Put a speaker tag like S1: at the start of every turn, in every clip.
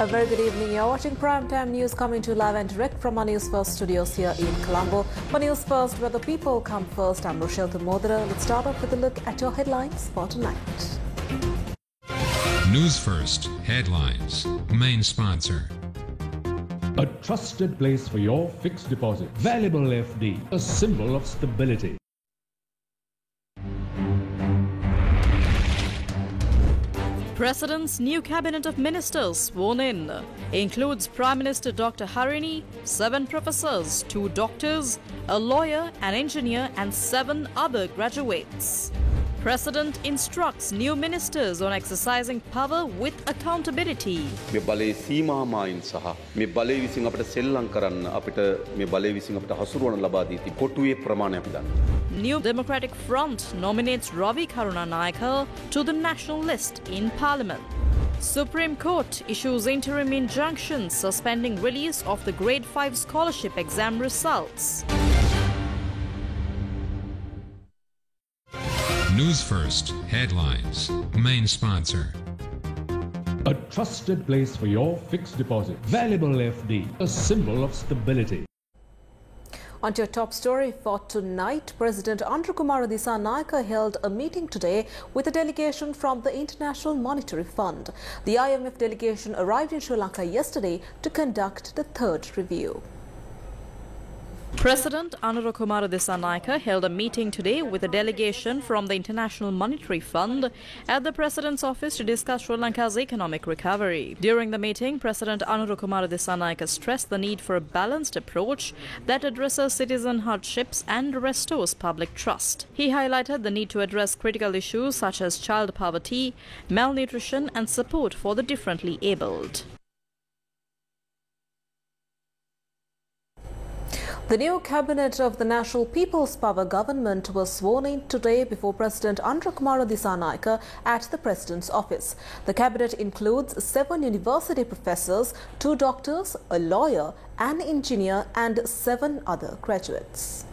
S1: A very good evening. You're watching Primetime News coming to you live and direct from our News First studios here in Colombo. For News First, where the people come first, I'm Rochelle Thamodara. Let's start off with a look at your headlines for tonight.
S2: News First headlines. Main sponsor.
S3: A trusted place for your fixed deposit. Valuable FD, a symbol of stability.
S4: President's new cabinet of ministers sworn in includes Prime Minister Dr. Harini, 7 professors, 2 doctors, a lawyer, an engineer and 7 other graduates. President instructs new ministers on exercising power with accountability.
S5: මේ බලේ සීමාමායින් සහ මේ බලේ විසින් අපිට සෙල්ලම් කරන්න අපිට මේ බලේ විසින් අපිට හසුරුවන ලබා දී තිබෙන කොටුවේ ප්‍රමාණය අපි දන්නවා.
S4: New Democratic Front nominates Ravi Karunanayake to the national list in Parliament. Supreme Court issues interim injunction suspending release of the Grade 5 scholarship exam results.
S2: News First headlines. Main sponsor.
S3: A trusted place for your fixed deposit. Valuable FD, a symbol of stability.
S1: On to your top story for tonight, President Andrukumara Dissanayake held a meeting today with a delegation from the International Monetary Fund. The IMF delegation arrived in Sri Lanka yesterday to conduct the 3rd review.
S4: President Andrukumara Dissanayake held a meeting today with a delegation from the International Monetary Fund at the President's office to discuss Sri Lanka's economic recovery. During the meeting, President Andrukumara Dissanayake stressed the need for a balanced approach that addresses citizen hardships and restores public trust. He highlighted the need to address critical issues such as child poverty, malnutrition and support for the differently abled.
S1: The new cabinet of the National People's Power government was sworn in today before President Andrukumara Dissanayake at the President's office. The cabinet includes 7 university professors, 2 doctors, a lawyer, an engineer and 7 other graduates.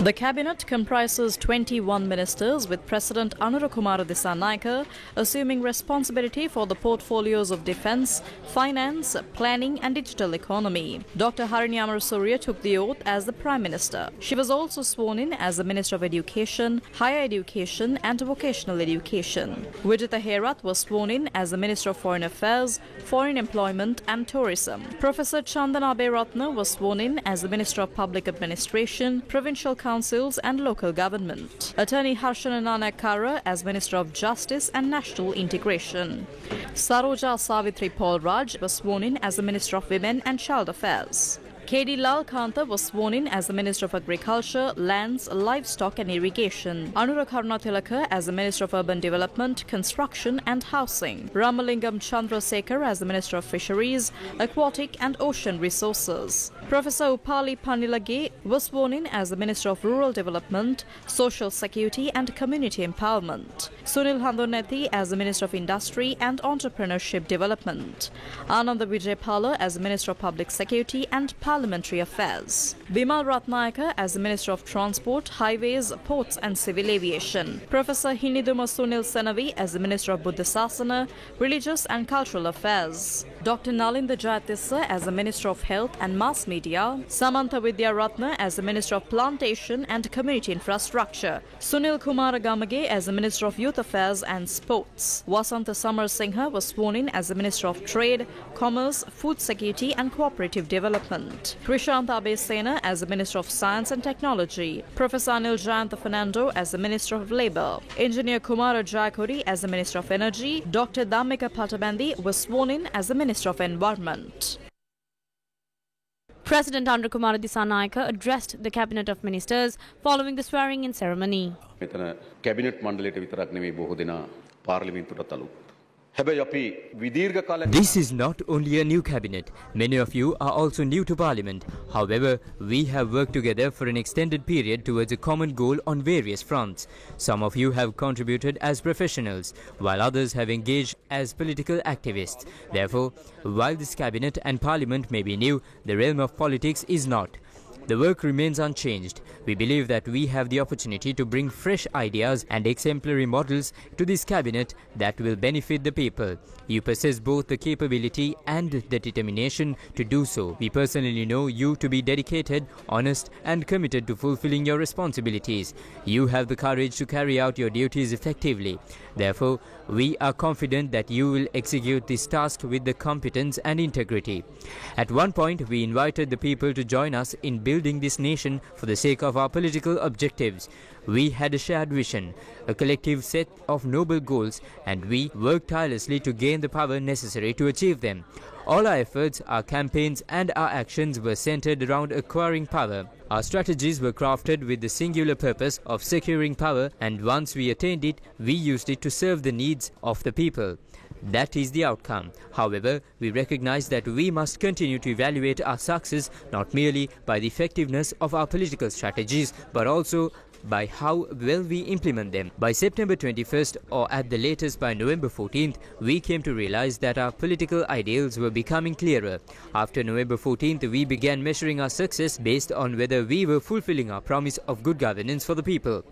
S4: The cabinet comprises 21 ministers, with President Andrukumara Dissanayake assuming responsibility for the portfolios of defence, finance, planning and digital economy. Dr. Harini Amarasuriya took the oath as the Prime Minister. She was also sworn in as the Minister of Education, Higher Education and Vocational Education. Vijitha Herath was sworn in as the Minister of Foreign Affairs, Foreign Employment and Tourism. Professor Chandana Aberatna was sworn in as the Minister of Public Administration, Provincial Councils and Local Government. Attorney Harshana Nanakara as Minister of Justice and National Integration. Saroja Savitri Paul Raj was sworn in as the Minister of Women and Child Affairs. K.D. Lal Kanta was sworn in as the Minister of Agriculture, Lands, Livestock and Irrigation. Anura Karunatilaka as the Minister of Urban Development, Construction and Housing. Ramalingam Chandrasekhar as the Minister of Fisheries, Aquatic and Ocean Resources. Professor Upali Panilage was sworn in as the Minister of Rural Development, Social Security and Community Empowerment. Sunil Handoneti as the Minister of Industry and Entrepreneurship Development. Ananda Vijaypala as the Minister of Public Security and Parliamentary Affairs. Bimal Ratnayake as the Minister of Transport, Highways, Ports and Civil Aviation. Professor Hiniduma Sunil Senavi as the Minister of Buddha Sasana, Religious and Cultural Affairs. Dr. Nalinda Jayatissa as the Minister of Health and Mass Media. Samantha Vidya Ratna as the Minister of Plantation and Community Infrastructure. Sunil Kumar Gamage as the Minister of Youth Affairs and Sports. Vasanta Samar Singha was sworn in as the Minister of Trade, Commerce, Food Security and Cooperative Development. Krishant Abesena as the Minister of Science and Technology. Professor Anil Jayantha Fernando as the Minister of Labour. Engineer Kumara Jayakuri as the Minister of Energy. Dr. Dhammika Pattabandi was sworn in as the Minister of Environment.
S6: President Andrukumara Dissanayake addressed the cabinet of ministers following the swearing-in ceremony.
S5: මෙතන cabinet මණ්ඩලයට විතරක් නෙමෙයි බොහෝ දෙනා පාර්ලිමේන්තුවට අලුත්.
S7: This is not only a new cabinet. Many of you are also new to Parliament. However, we have worked together for an extended period towards a common goal on various fronts. Some of you have contributed as professionals, while others have engaged as political activists. Therefore, while this cabinet and Parliament may be new, the realm of politics is not. the work remains unchanged. We believe that we have the opportunity to bring fresh ideas and exemplary models to this cabinet that will benefit the people. You possess both the capability and the determination to do so. We personally know you to be dedicated, honest and committed to fulfilling your responsibilities. You have the courage to carry out your duties effectively. Therefore, we are confident that you will execute this task with the competence and integrity. At one point, we invited the people to join us in building this nation for the sake of our political objectives. We had a shared vision, a collective set of noble goals, and we worked tirelessly to gain the power necessary to achieve them. All our efforts, our campaigns and our actions were centered around acquiring power. Our strategies were crafted with the singular purpose of securing power, and once we attained it, we used it to serve the needs of the people. That is the outcome. However, we recognize that we must continue to evaluate our success not merely by the effectiveness of our political strategies, but also by how well we implement them. By September 21st or at the latest by November 14th, we came to realize that our political ideals were becoming clearer. After November 14th, we began measuring our success based on whether we were fulfilling our promise of good governance for the people.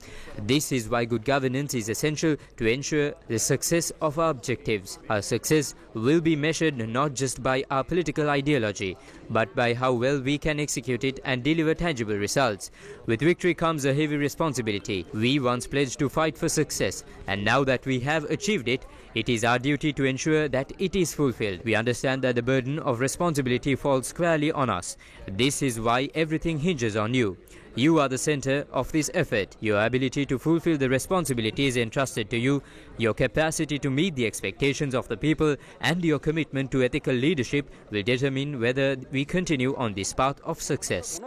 S7: This is why good governance is essential to ensure the success of our objectives. Our success will be measured not just by our political ideology, but by how well we can execute it and deliver tangible results. With victory comes a heavy responsibility. We once pledged to fight for success, and now that we have achieved it, it is our duty to ensure that it is fulfilled. We understand that the burden of responsibility falls squarely on us. This is why everything hinges on you. You are the center of this effort. Your ability to fulfill the responsibilities entrusted to you, your capacity to meet the expectations of the people, and your commitment to ethical leadership will determine whether we continue on this path of success.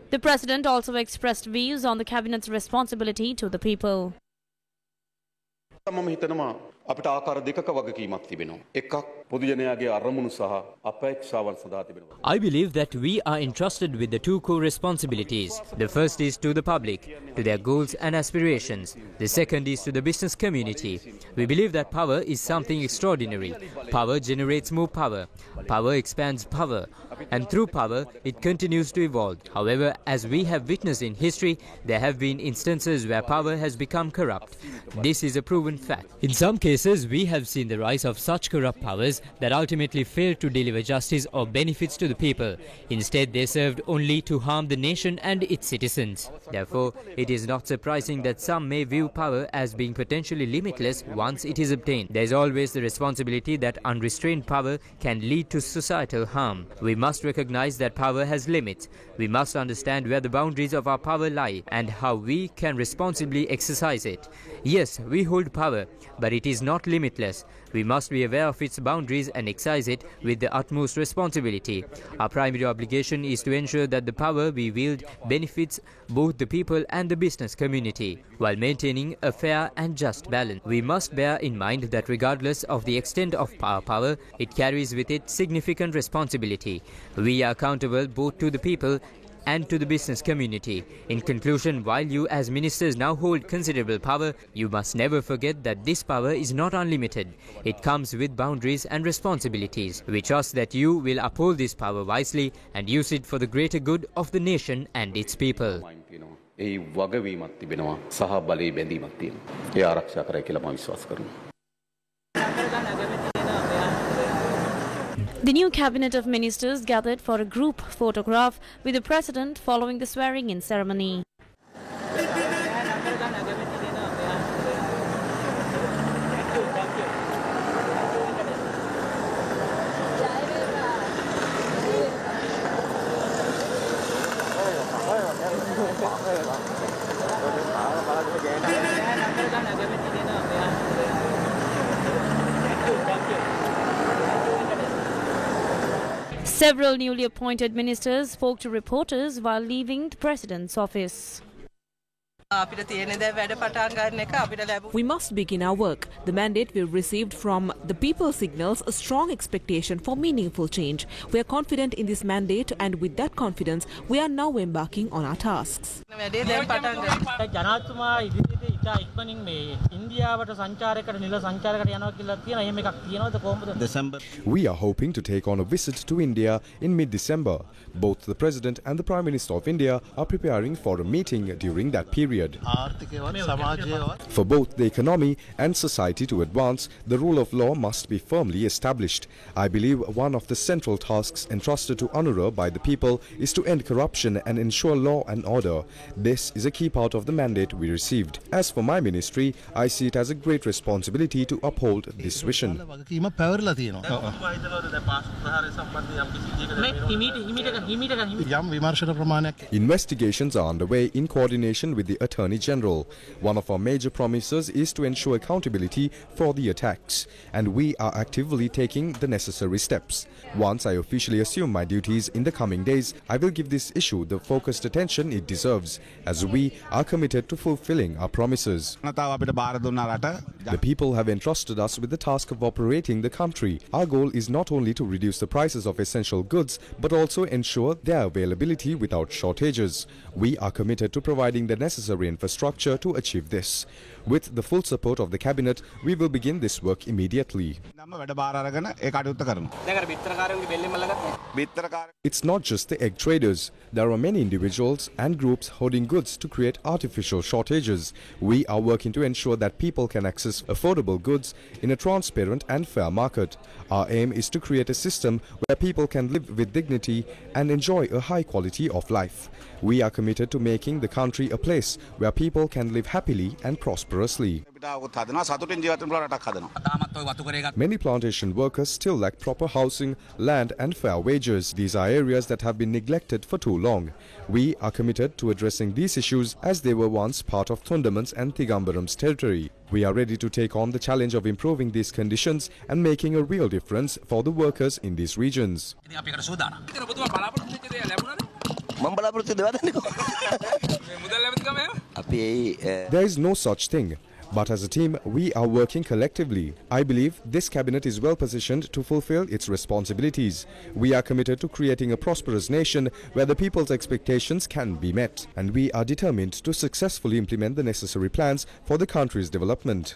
S6: The President also expressed views on the Cabinet's responsibility to the people.
S5: අපිට ආකාර දෙකක වගකීමක් තිබෙනවා. එකක් පොදු ජනයාගේ අරමුණු සහ අපේක්ෂාවන් සඳහා තිබෙනවා.
S7: I believe that we are entrusted with the two core responsibilities. The first is to the public, to their goals and aspirations. The second is to the business community. We believe that power is something extraordinary. Power generates more power. Power expands power. And through power, it continues to evolve. However, as we have witnessed in history, there have been instances where power has become corrupt. This is a proven fact. In some cases, we have seen the rise of such corrupt powers that ultimately failed to deliver justice or benefits to the people. Instead, they served only to harm the nation and its citizens. Therefore, it is not surprising that some may view power as being potentially limitless once it is obtained. There is always the responsibility that unrestrained power can lead to societal harm. We must recognize that power has limits. We must understand where the boundaries of our power lie and how we can responsibly exercise it. Yes, we hold power, but it is not limitless. We must be aware of its boundaries and exercise it with the utmost responsibility. Our primary obligation is to ensure that the power we wield benefits both the people and the business community, while maintaining a fair and just balance. We must bear in mind that regardless of the extent of our power, it carries with it significant responsibility. We are accountable both to the people and to the business community. In conclusion, while you as ministers now hold considerable power, you must never forget that this power is not unlimited. It comes with boundaries and responsibilities. We trust that you will uphold this power wisely and use it for the greater good of the nation and its people.
S5: ඒ වගවීමක් තිබෙනවා සහ බලය බැඳීමක් තියෙනවා. ඒ ආරක්ෂා කරයි කියලා මම විශ්වාස කරනවා.
S6: The new cabinet of ministers gathered for a group photograph with the president following the swearing-in ceremony. Several newly appointed ministers spoke to reporters while leaving the president's office.
S1: We must begin our work. The mandate we received from the people signals a strong expectation for meaningful change. We are confident in this mandate, and with that confidence, we are now embarking on our tasks.
S8: We are hoping to take on a visit to India in mid-December. Both the President and the Prime Minister of India are preparing for a meeting during that period. For both the economy and society to advance, the rule of law must be firmly established. I believe one of the central tasks entrusted to Anura by the people is to end corruption and ensure law and order. This is a key part of the mandate we received. As for my ministry, I see it as a great responsibility to uphold this vision. Investigations are underway in coordination with the Attorney General. One of our major promises is to ensure accountability for the attacks, and we are actively taking the necessary steps. Once I officially assume my duties in the coming days, I will give this issue the focused attention it deserves, as we are committed to fulfilling our promises. The people have entrusted us with the task of operating the country. Our goal is not only to reduce the prices of essential goods, but also ensure their availability without shortages. We are committed to providing the necessary infrastructure to achieve this. With the full support of the Cabinet, we will begin this work immediately. It's not just the egg traders. There are many individuals and groups hoarding goods to create artificial shortages. We are working to ensure that people can access affordable goods in a transparent and fair market. Our aim is to create a system where people can live with dignity and enjoy a high quality of life. We are committed to making the country a place where people can live happily and prosperously. Many plantation workers still lack proper housing, land and fair wages. These are areas that have been neglected for too long. We are committed to addressing these issues as they were once part of Thundaman's and Tigambaram's territory. We are ready to take on the challenge of improving these conditions and making a real difference for the workers in these regions. There is no such thing. But as a team, we are working collectively. I believe this cabinet is well positioned to fulfill its responsibilities. We are committed to creating a prosperous nation where the people's expectations can be met. And we are determined to successfully implement the necessary plans for the country's development.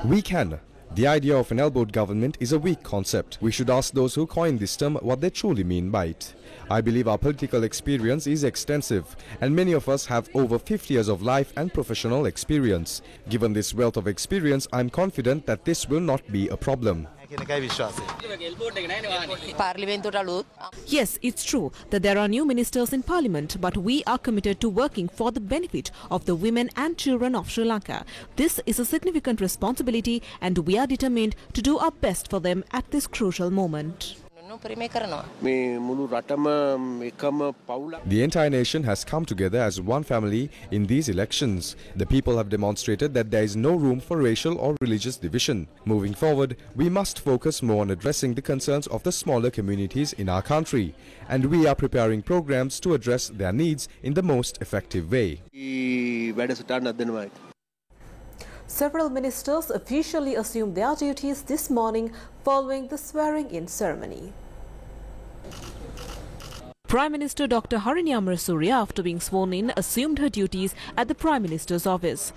S8: We can. The idea of an elbowed government is a weak concept. We should ask those who coined this term what they truly mean by it. I believe our political experience is extensive, and many of us have over 50 years of life and professional experience. Given this wealth of experience, I am confident that this will not be a problem.
S1: Yes, it's true that there are new ministers in Parliament, but we are committed to working for the benefit of the women and children of Sri Lanka. This is a significant responsibility, and we are determined to do our best for them at this crucial moment.
S8: The entire nation has come together as one family in these elections. The people have demonstrated that there is no room for racial or religious division. Moving forward, we must focus more on addressing the concerns of the smaller communities in our country, and we are preparing programs to address their needs in the most effective way.
S1: Several ministers officially assumed their duties this morning following the swearing-in ceremony. Prime Minister Dr. Harini Amarasuriya, after being sworn in, assumed her duties at the Prime Minister's office.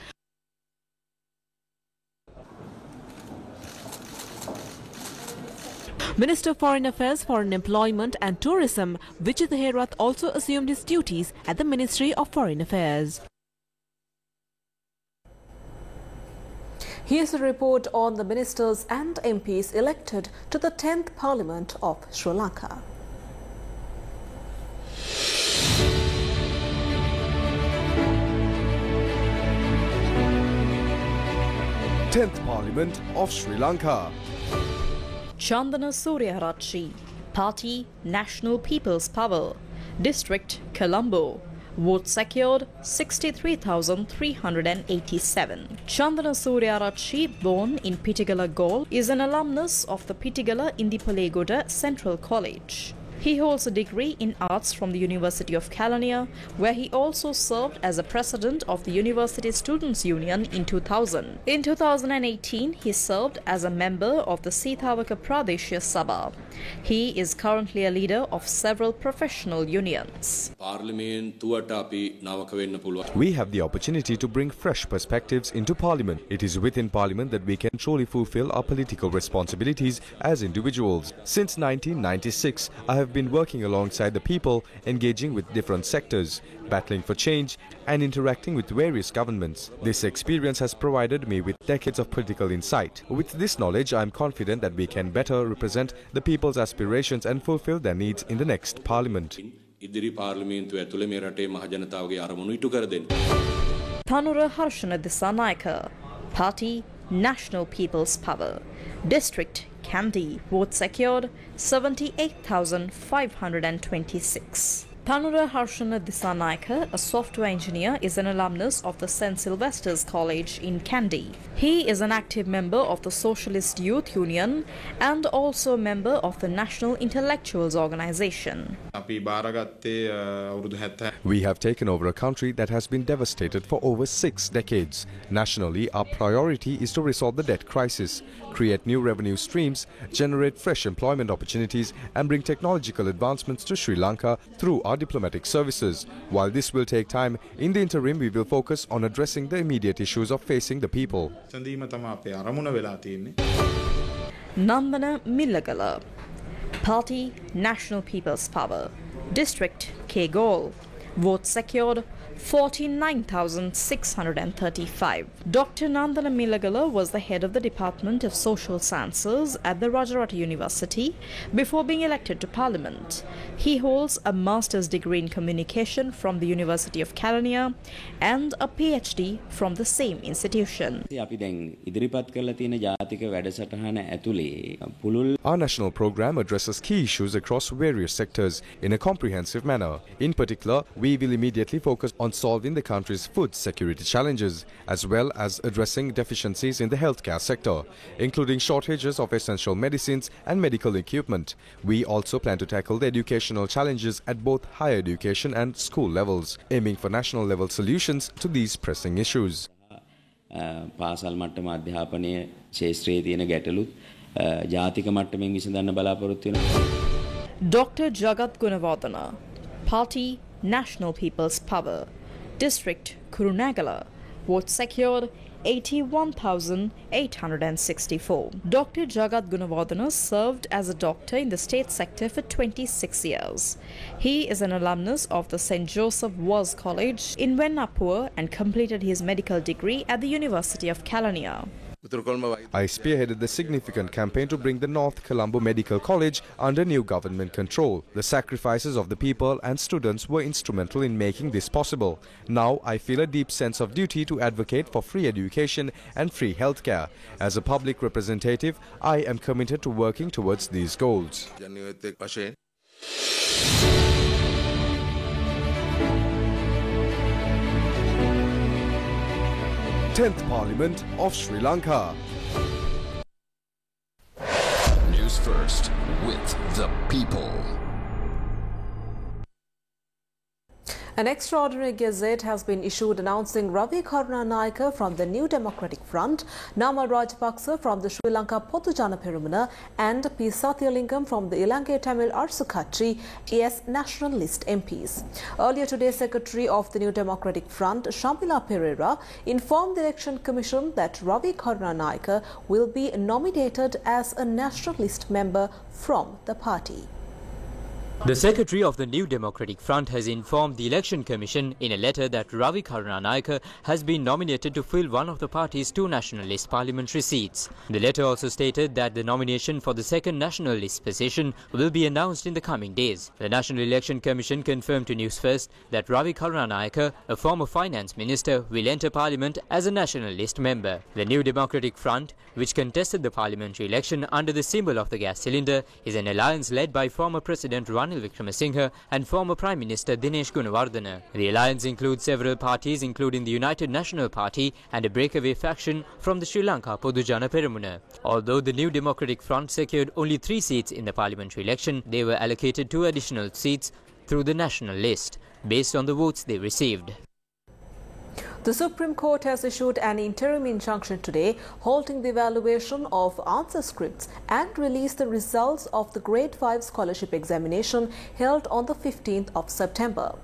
S1: Minister of Foreign Affairs, Foreign Employment and Tourism, Vijay Theherath, also assumed his duties at the Ministry of Foreign Affairs. Here's a report on the ministers and MPs elected to the 10th Parliament of Sri Lanka.
S8: Parliament of Sri Lanka.
S4: Chandana Suryaratchi, Party National People's Power, District Colombo. Votes secured 63,387. Chandana Suryaratchi, born in Pittigala, Galle, is an alumnus of the Pittigala Indipalegoda Central College. He holds a degree in arts from the University of Kelaniya, where he also served as a president of the University Students' Union in 2000. In 2018, he served as a member of the Sithawaka Pradeshya Sabha. He is currently a leader of several professional unions.
S8: We have the opportunity to bring fresh perspectives into Parliament. It is within Parliament that we can truly fulfill our political responsibilities as individuals. Since 1996, I have been working alongside the people, engaging with different sectors, battling for change and interacting with various governments. This experience has provided me with decades of political insight. With this knowledge, I am confident that we can better represent the people's aspirations and fulfill their needs in the next Parliament.
S4: Thanura Harshana Dissanayake, Party National People's Power, District Kandy, vote secured 78,526. Thanura Harshana Dissanayake, a software engineer, is an alumnus of the St. Sylvester's College in Kandy. He is an active member of the Socialist Youth Union and also a member of the National Intellectuals Organization.
S8: We have taken over a country that has been devastated for over 6 decades. Nationally, our priority is to resolve the debt crisis, create new revenue streams, generate fresh employment opportunities and bring technological advancements to Sri Lanka through our diplomatic services. While this will take time, in the interim we will focus on addressing the immediate issues of facing the people.
S4: Nandana Millagala, Party National People's Power, District Kegol, vote secured 49,635. Dr. Nandana Millagala was the head of the Department of Social Sciences at the Rajarata University before being elected to Parliament. He holds a master's degree in communication from the University of Kelaniya and a PhD from the same institution.
S8: Our national program addresses key issues across various sectors in a comprehensive manner. In particular, we will immediately focus on solving the country's food security challenges, as well as addressing deficiencies in the healthcare sector, including shortages of essential medicines and medical equipment. We also plan to tackle the educational challenges at both higher education and school levels, aiming for national level solutions to these pressing issues.
S9: පාසල් මට්ටම අධ්‍යාපනයේ ශාස්ත්‍රයේ තියෙන ගැටලුත් ජාතික මට්ටමින් විසඳන්න බලාපොරොත්තු වෙනවා.
S4: Dr. Jagat Gunawardena, Party National People's Power, District Kurunegala, vote secured 81,864. Dr. Jagat Gunawardena served as a doctor in the state sector for 26 years. He is an alumnus of the St. Joseph Waz College in Vennapur and completed his medical degree at the University of Kelaniya.
S8: I spearheaded the significant campaign to bring the North Colombo Medical College under new government control. The sacrifices of the people and students were instrumental in making this possible. Now I feel a deep sense of duty to advocate for free education and free healthcare. As a public representative, I am committed to working towards these goals. 10th Parliament of Sri Lanka.
S10: News first with the people.
S1: An extraordinary gazette has been issued announcing Ravi Karunanayake from the New Democratic Front, Namal Rajapaksa from the Sri Lanka Potujana Peramuna and P. Sathyangalingam from the Ilangai Tamil Arsu Katri as National List MPs. Earlier today, Secretary of the New Democratic Front, Shamila Pereira, informed the Election Commission that Ravi Karunanayake will be nominated as a National List member from the party.
S7: The Secretary of the New Democratic Front has informed the Election Commission in a letter that Ravi Karunanayake has been nominated to fill one of the party's 2 National List parliamentary seats. The letter also stated that the nomination for the second National List position will be announced in the coming days. The National Election Commission confirmed to News First that Ravi Karunanayake, a former finance minister, will enter Parliament as a National List member. The New Democratic Front, which contested the parliamentary election under the symbol of the gas cylinder, is an alliance led by former President Ranil Ranil Wickremesinghe and former Prime Minister Dinesh Gunawardena. The alliance includes several parties including the United National Party and a breakaway faction from the Sri Lanka Podujana Peramuna. Although the New Democratic Front secured only 3 seats in the parliamentary election, they were allocated 2 additional seats through the national list, based on the votes they received.
S1: The Supreme Court has issued an interim injunction today, halting the evaluation of answer scripts and released the results of the Grade 5 scholarship examination held on the 15th of September.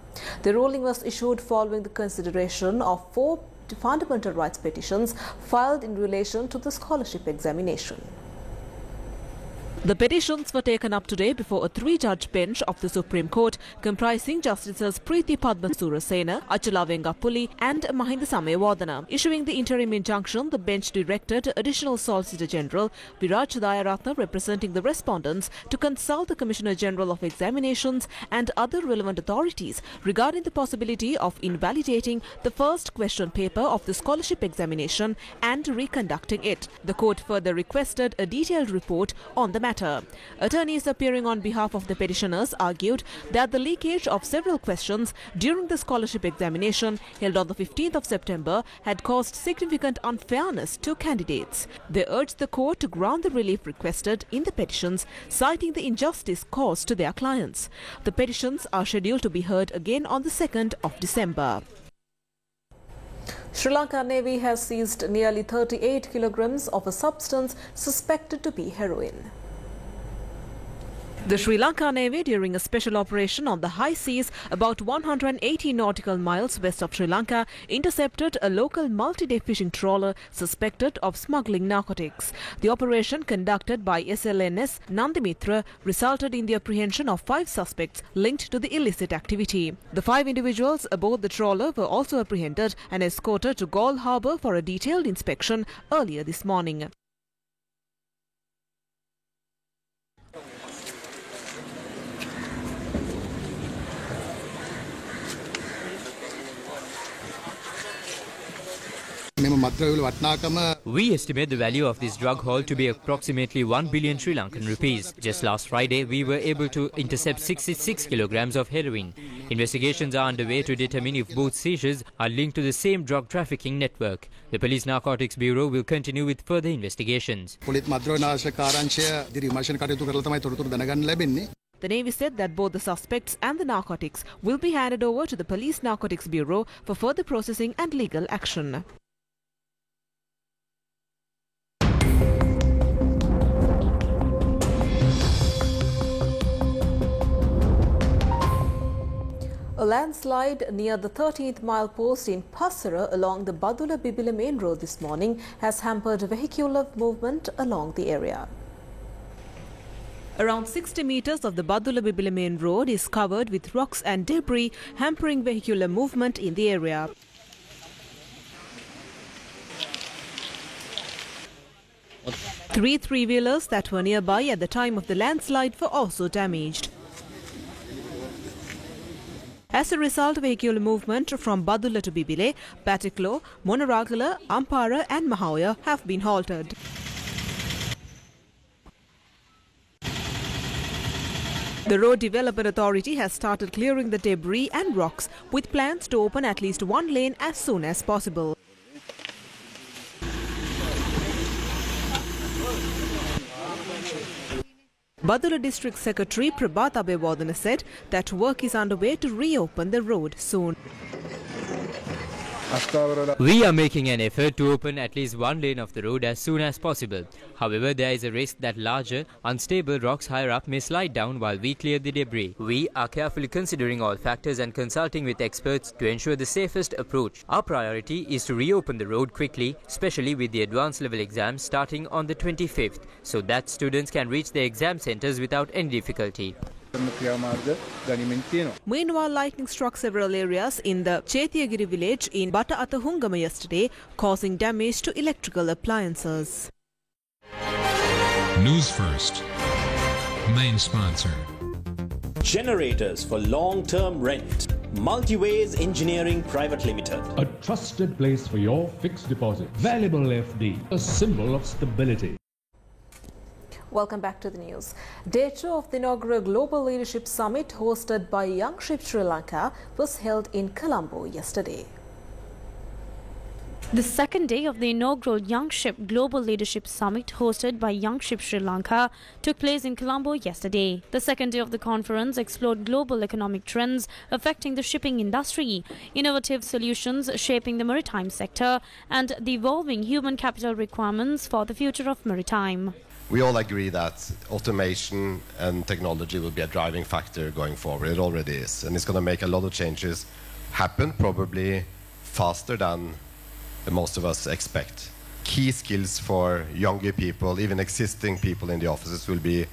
S1: The ruling was issued following the consideration of 4 fundamental rights petitions filed in relation to the scholarship examination. The petitions were taken up today before a 3-judge bench of the Supreme Court comprising Justices Preeti Padma Surasena, Achala Vengapulli and Mahinda Samewardana. Issuing the interim injunction, the bench directed Additional Solicitor General Viraj Dayaratna, representing the respondents, to consult the Commissioner General of Examinations and other relevant authorities regarding the possibility of invalidating the first question paper of the scholarship examination and reconducting it. The court further requested a detailed report on the matter. Attorneys appearing on behalf of the petitioners argued that the leakage of several questions during the scholarship examination held on the 15th of September had caused significant unfairness to candidates. They urged the court to grant the relief requested in the petitions, citing the injustice caused to their clients. The petitions are scheduled to be heard again on the 2nd of December. Sri Lanka Navy has seized nearly 38 kilograms of a substance suspected to be heroin. The Sri Lanka Navy, during a special operation on the high seas about 180 nautical miles west of Sri Lanka, intercepted a local multi-day fishing trawler suspected of smuggling narcotics. The operation, conducted by SLNS Nandimitra, resulted in the apprehension of 5 suspects linked to the illicit activity. The 5 individuals aboard the trawler were also apprehended and escorted to Galle Harbour for a detailed inspection earlier this morning.
S7: We estimate the value of this drug haul to be approximately 1 billion Sri Lankan rupees. Just last Friday, we were able to intercept 66 kilograms of heroin. Investigations are underway to determine if both seizures are linked to the same drug trafficking network. The Police Narcotics Bureau will continue with further investigations.
S1: The Navy said that both the suspects and the narcotics will be handed over to the Police Narcotics Bureau for further processing and legal action. A landslide near the 13th mile post in Passara along the Badula Bibila main road this morning has hampered vehicular movement along the area. Around 60 meters of the Badula Bibila main road is covered with rocks and debris, hampering vehicular movement in the area. Three three-wheelers that were nearby at the time of the landslide were also damaged. As a result, vehicular movement from Badula to Bibile, Patiklo, Monaragala, Ampara and Mahawaya have been halted. The Road Development Authority has started clearing the debris and rocks with plans to open at least one lane as soon as possible. Badula District Secretary Prabhat Abewardena said that work is underway to reopen the road soon.
S7: We are making an effort to open at least one lane of the road as soon as possible. However, there is a risk that larger, unstable rocks higher up may slide down while we clear the debris. We are carefully considering all factors and consulting with experts to ensure the safest approach. Our priority is to reopen the road quickly, especially with the advanced level exams starting on the 25th, so that students can reach their exam centers without any difficulty.
S1: Meanwhile, lightning struck several areas in the Chetiyagiri village in Bata Atahungama yesterday, causing damage to electrical appliances.
S2: News First. Main sponsor.
S11: Generators for long-term rent. Multiways Engineering Private Limited.
S3: A trusted place for your fixed deposit. Valuable FD, a symbol of stability.
S1: Welcome back to the news. Day 2 of the inaugural Global Leadership Summit hosted by Young Ship Sri Lanka was held in Colombo yesterday.
S6: The second day of the inaugural Young Ship Global Leadership Summit hosted by Young Ship Sri Lanka took place in Colombo yesterday. The second day of the conference explored global economic trends affecting the shipping industry, innovative solutions shaping the maritime sector, and the evolving human capital requirements for the future of maritime.
S12: We all agree that automation and technology will be a driving factor going forward. It already is, and it's going to make a lot of changes happen, probably faster than most of us expect. Key skills for younger people, even existing people in the offices, will be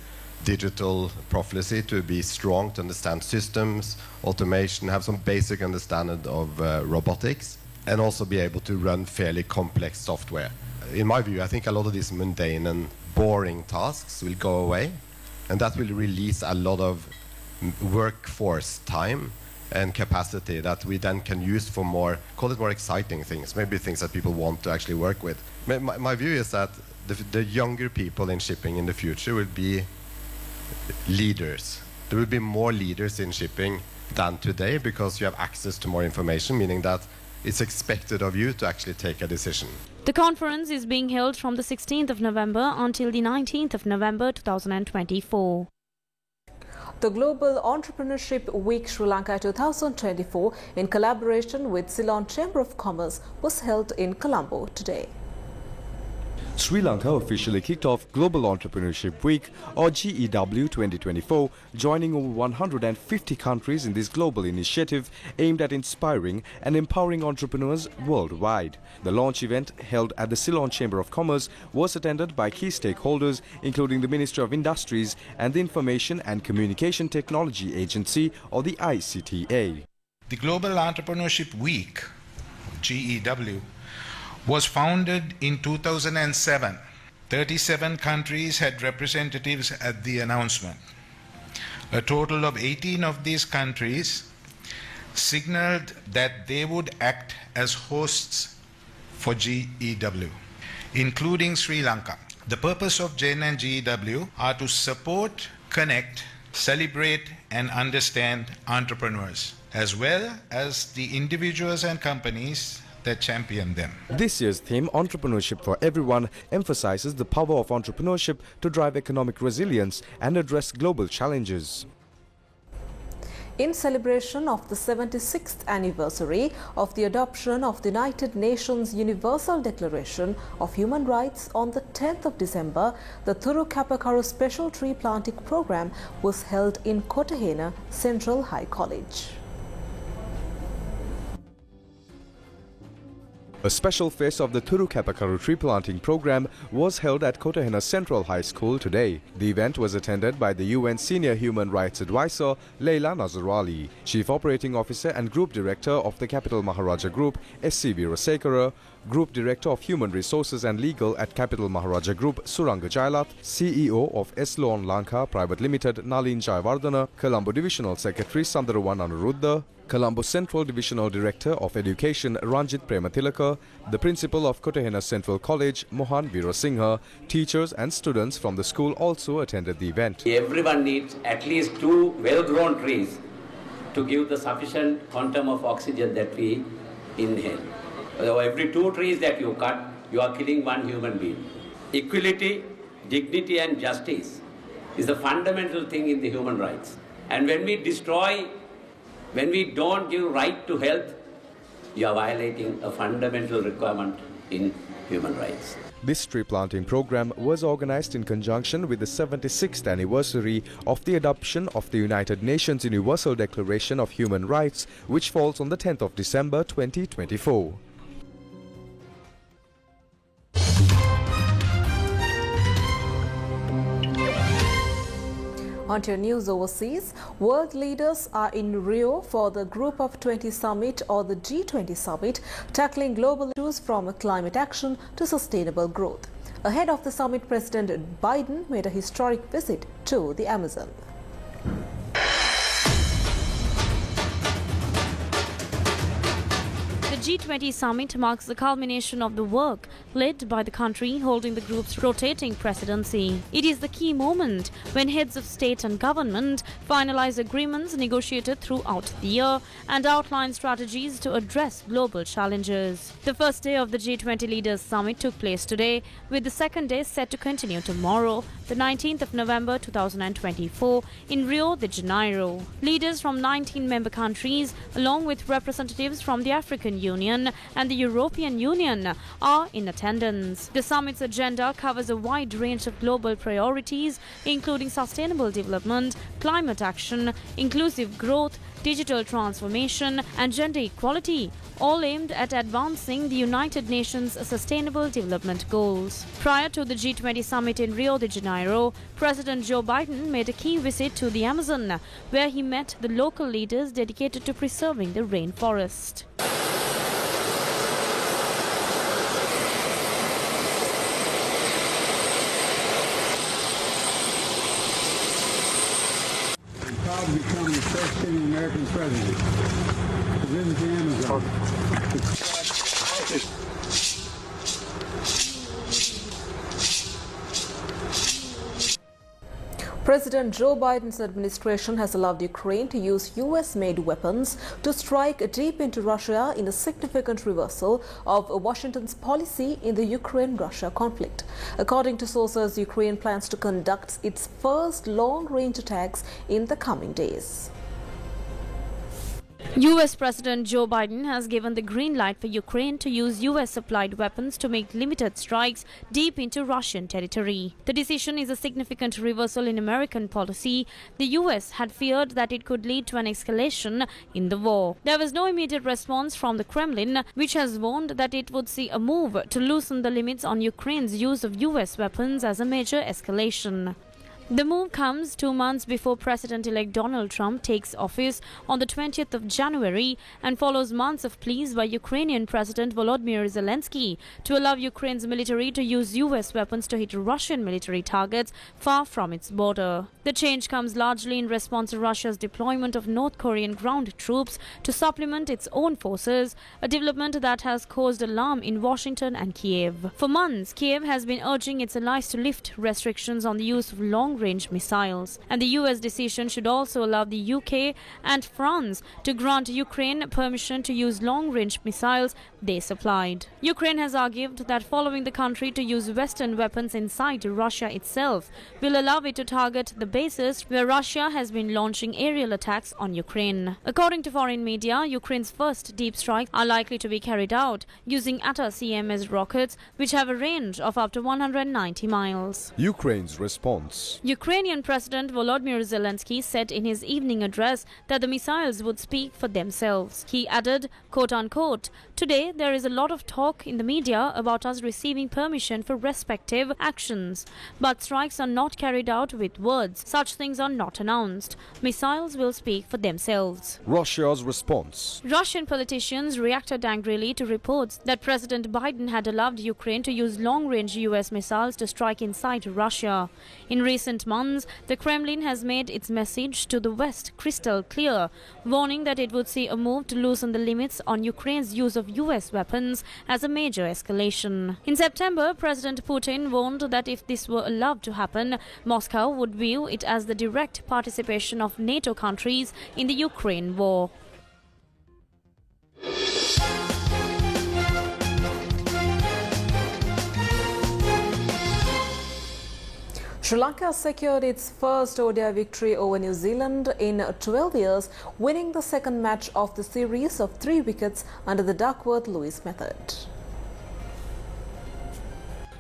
S12: digital proficiency, to be strong, to understand systems, automation, have some basic understanding of robotics, and also be able to run fairly complex software. In my view, I think a lot of these mundane and boring tasks will go away, and that will release a lot of workforce time and capacity that we then can use for more, call it more exciting things, maybe things that people want to actually work with. My view is that the younger people in shipping in the future will be leaders. There will be more leaders in shipping than today because you have access to more information, meaning that it's expected of you to actually take a decision.
S6: The conference is being held from the 16th of November until the 19th of November 2024.
S1: The Global Entrepreneurship Week Sri Lanka 2024, in collaboration with Ceylon Chamber of Commerce, was held in Colombo today.
S8: Sri Lanka officially kicked off Global Entrepreneurship Week, or GEW 2024, joining over 150 countries in this global initiative aimed at inspiring and empowering entrepreneurs worldwide. The launch event, held at the Ceylon Chamber of Commerce, was attended by key stakeholders including the Ministry of Industries and the Information and Communication Technology Agency, or the ICTA.
S13: The Global Entrepreneurship Week, GEW, was founded in 2007. 37 countries had representatives at the announcement. A total of 18 of these countries signaled that they would act as hosts for GEW, including Sri Lanka. The purpose of GEN and GEW are to support, connect, celebrate, and understand entrepreneurs, as well as the individuals and companies that champion them.
S8: This year's theme, Entrepreneurship for Everyone, emphasizes the power of entrepreneurship to drive economic resilience and address global challenges.
S1: In celebration of the 76th anniversary of the adoption of the United Nations Universal Declaration of Human Rights on the 10th of December, the Thurukapakaru Special Tree Planting Program was held in Kotahena Central High College.
S8: A special phase of the Thurukapakaru tree planting program was held at Kotahena Central High School today. The event was attended by the UN Senior Human Rights Advisor Leila Nazarali, Chief Operating Officer and Group Director of the Capital Maharaja Group SC Veerasekara, Group Director of Human Resources and Legal at Capital Maharaja Group Suranga Jailath, CEO of Eslon Lanka Private Limited Nalin Jayawardena, Colombo Divisional Secretary Sandarawan Anuruddha, Colombo Central Divisional Director of Education Ranjit Premathilaka, the Principal of Kotahena Central College Mohan Veerasinghe, teachers and students from the school also attended the event.
S14: Everyone needs at least 2 well-grown trees to give the sufficient quantum of oxygen that we inhale. So every 2 trees that you cut, you are killing 1 human being. Equality, dignity and justice is the fundamental thing in the human rights. And when we don't give right to health, you are violating a fundamental requirement in human rights.
S8: This tree planting program was organized in conjunction with the 76th anniversary of the adoption of the United Nations Universal Declaration of Human Rights, which falls on the 10th of December 2024.
S1: On to news overseas, world leaders are in Rio for the Group of 20 Summit, or the G20 Summit, tackling global issues from climate action to sustainable growth. Ahead of the summit, President Biden made a historic visit to the Amazon.
S6: The G20 summit marks the culmination of the work led by the country holding the group's rotating presidency. It is the key moment when heads of state and government finalize agreements negotiated throughout the year and outline strategies to address global challenges. The first day of the G20 Leaders Summit took place today, with the second day set to continue tomorrow, the 19th of November 2024, in Rio de Janeiro. Leaders from 19 member countries, along with representatives from the African Union and the European Union, are in attendance. The summit's agenda covers a wide range of global priorities, including sustainable development, climate action, inclusive growth, digital transformation, and gender equality, all aimed at advancing the United Nations Sustainable Development Goals. Prior to the G20 summit in Rio de Janeiro, President Joe Biden made a key visit to the Amazon, where he met the local leaders dedicated to preserving the rainforest.
S15: Proud to become the first sitting American president to visit the Amazon.
S1: President Joe Biden's administration has allowed Ukraine to use US-made weapons to strike deep into Russia in a significant reversal of Washington's policy in the Ukraine-Russia conflict. According to sources, Ukraine plans to conduct its first long-range attacks in the coming days.
S6: US President Joe Biden has given the green light for Ukraine to use US-supplied weapons to make limited strikes deep into Russian territory. The decision is a significant reversal in American policy. The US had feared that it could lead to an escalation in the war. There was no immediate response from the Kremlin, which has warned that it would see a move to loosen the limits on Ukraine's use of US weapons as a major escalation. The move comes 2 months before President-elect Donald Trump takes office on the 20th of January and follows months of pleas by Ukrainian President Volodymyr Zelensky to allow Ukraine's military to use US weapons to hit Russian military targets far from its border. The change comes largely in response to Russia's deployment of North Korean ground troops to supplement its own forces, a development that has caused alarm in Washington and Kiev. For months, Kiev has been urging its allies to lift restrictions on the use of long-range missiles, and the US decision should also allow the UK and France to grant Ukraine permission to use long-range missiles they supplied. Ukraine has argued that following the country to use Western weapons inside Russia itself will allow it to target the bases where Russia has been launching aerial attacks on Ukraine. According to foreign media, Ukraine's first deep strikes are likely to be carried out using ATACMS rockets, which have a range of up to 190 miles.
S8: Ukraine's response.
S6: Ukrainian President Volodymyr Zelensky said in his evening address that the missiles would speak for themselves. He added, quote-unquote, "Today there is a lot of talk in the media about us receiving permission for respective actions, but strikes are not carried out with words. Such things are not announced. Missiles will speak for themselves."
S8: Russia's response.
S6: Russian politicians reacted angrily to reports that President Biden had allowed Ukraine to use long-range US missiles to strike inside Russia. In recent months, the Kremlin has made its message to the West crystal clear, warning that it would see a move to loosen the limits on Ukraine's use of US weapons as a major escalation. In September, President Putin warned that if this were allowed to happen, Moscow would view it as the direct participation of NATO countries in the Ukraine war.
S1: Sri Lanka secured its first ODI victory over New Zealand in 12 years, winning the second match of the series of 3 wickets under the Duckworth-Lewis method.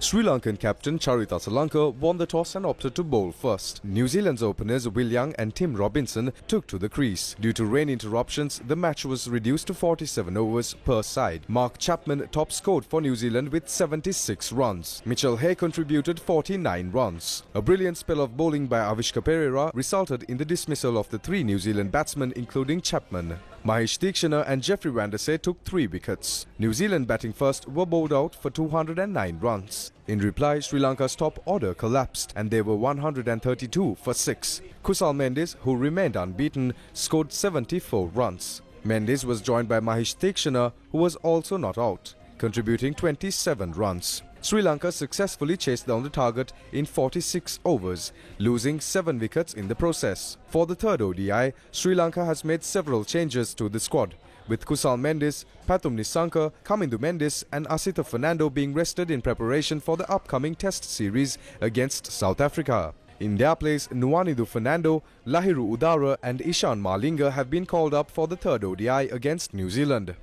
S8: Sri Lankan captain Charith Asalanka won the toss and opted to bowl first. New Zealand's openers Will Young and Tim Robinson took to the crease. Due to rain interruptions, the match was reduced to 47 overs per side. Mark Chapman top scored for New Zealand with 76 runs. Mitchell Hay contributed 49 runs. A brilliant spell of bowling by Avishka Perera resulted in the dismissal of the 3 New Zealand batsmen, including Chapman. Mahesh Deekshana and Jeffrey Vanderse took 3 wickets. New Zealand batting first were bowled out for 209 runs. In reply, Sri Lanka's top order collapsed and they were 132 for 6. Kusal Mendes, who remained unbeaten, scored 74 runs. Mendes was joined by Mahesh Theekshana, who was also not out, contributing 27 runs. Sri Lanka successfully chased down the target in 46 overs, losing 7 wickets in the process. For the third ODI, Sri Lanka has made several changes to the squad, with Kusal Mendes, Pathum Nissanka, Kamindu Mendes and Asitha Fernando being rested in preparation for the upcoming Test series against South Africa. In their place, Nuwanidu Fernando, Lahiru Udara and Ishan Malinga have been called up for the third ODI against New Zealand.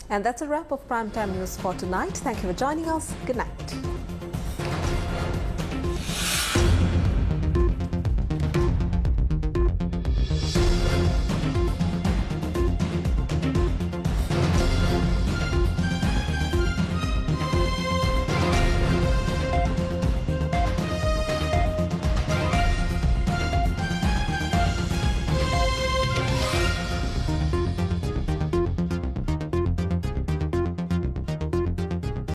S1: And that's a wrap of Primetime News for tonight. Thank you for joining us. Good night.